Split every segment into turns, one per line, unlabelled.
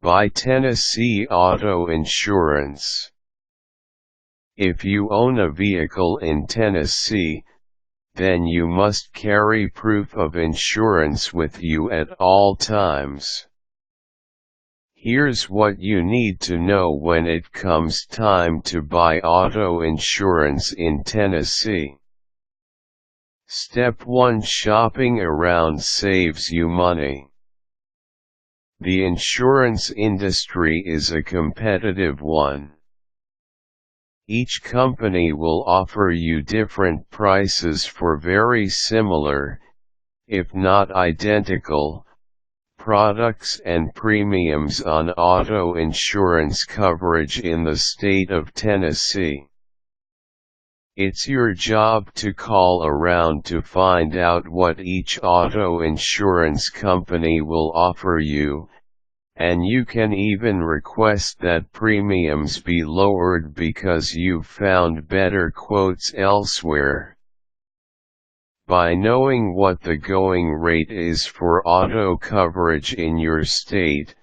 By Tennessee Auto Insurance. If you own a vehicle in Tennessee, then you must carry proof of insurance with you at all times. Here's what you need to know when it comes time to buy auto insurance in Tennessee. Step 1: Shopping around saves you money. The insurance industry is a competitive one. Each company will offer you different prices for very similar, if not identical, products and premiums on auto insurance coverage in the state of Tennessee. It's your job to call around to find out what each auto insurance company will offer you, and you can even request that premiums be lowered because you've found better quotes elsewhere. By knowing what the going rate is for auto coverage in your state,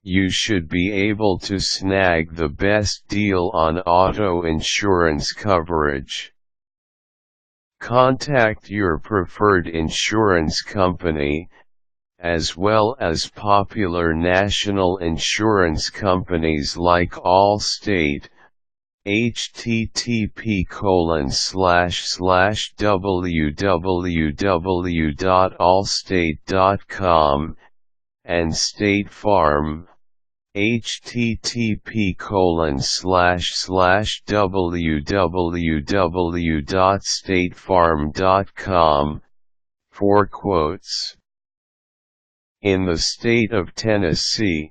you should be able to snag the best deal on auto insurance coverage. Contact your preferred insurance company, as well as popular national insurance companies like Allstate, http://www.allstate.com, and State Farm, http://www.statefarm.com, for quotes. In the state of Tennessee,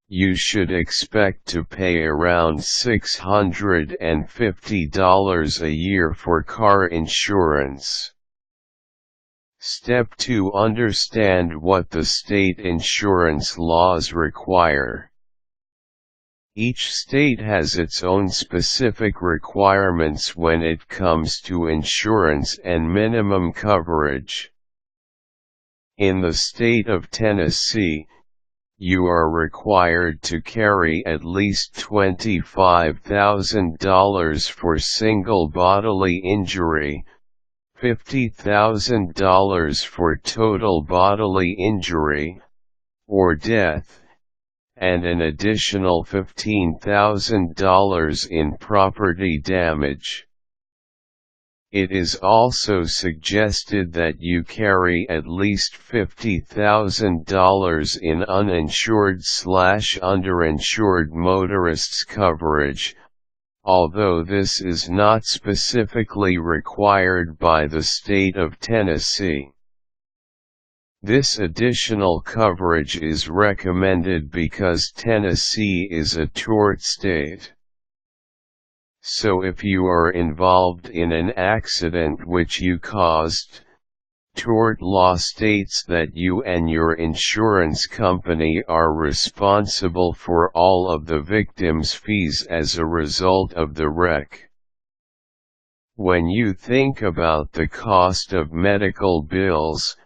you should expect to pay around $650 a year for car insurance. Step 2: Understand what the state insurance laws require. Each state has its own specific requirements when it comes to insurance and minimum coverage. In the state of Tennessee, you are required to carry at least $25,000 for single bodily injury, $50,000 for total bodily injury, or death, and an additional $15,000 in property damage. It is also suggested that you carry at least $50,000 in uninsured/underinsured motorists coverage, although this is not specifically required by the state of Tennessee. This additional coverage is recommended because Tennessee is a tort state. So if you are involved in an accident which you caused, tort law states that you and your insurance company are responsible for all of the victim's fees as a result of the wreck. When you think about the cost of medical bills,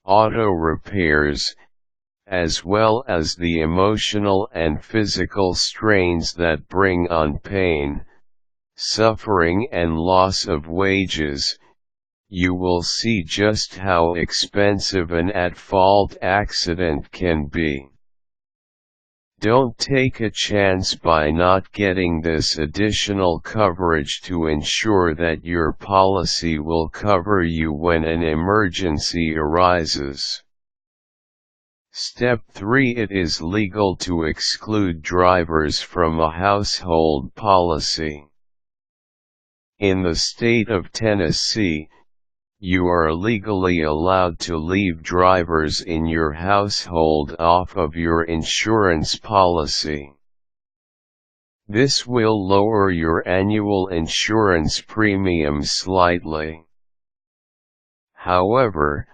auto repairs, as well as the emotional and physical strains that bring on pain, suffering and loss of wages, you will see just how expensive an at-fault accident can be. Don't take a chance by not getting this additional coverage to ensure that your policy will cover you when an emergency arises. Step 3: It is legal to exclude drivers from a household policy. In the state of Tennessee, you are legally allowed to leave drivers in your household off of your insurance policy. This will lower your annual insurance premium slightly. However,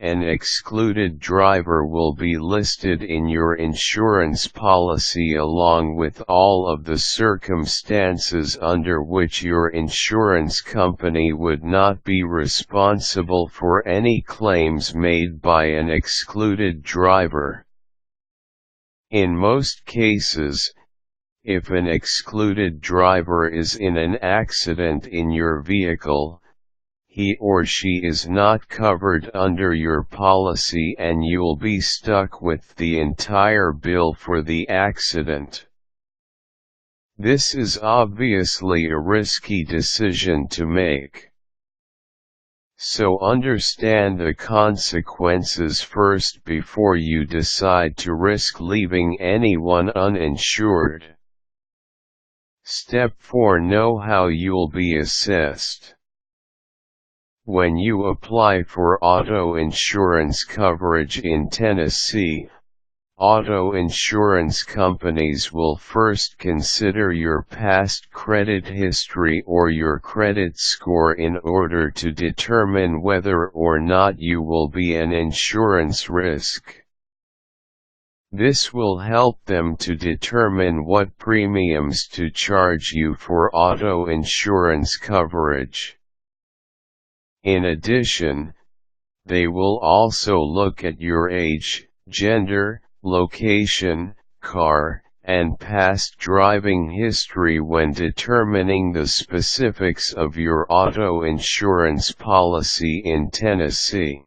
an excluded driver will be listed in your insurance policy along with all of the circumstances under which your insurance company would not be responsible for any claims made by an excluded driver. In most cases, if an excluded driver is in an accident in your vehicle, he or she is not covered under your policy and you'll be stuck with the entire bill for the accident. This is obviously a risky decision to make. So understand the consequences first before you decide to risk leaving anyone uninsured. Step 4. Know how you'll be assessed. When you apply for auto insurance coverage in Tennessee, auto insurance companies will first consider your past credit history or your credit score in order to determine whether or not you will be an insurance risk. This will help them to determine what premiums to charge you for auto insurance coverage. In addition, they will also look at your age, gender, location, car, and past driving history when determining the specifics of your auto insurance policy in Tennessee.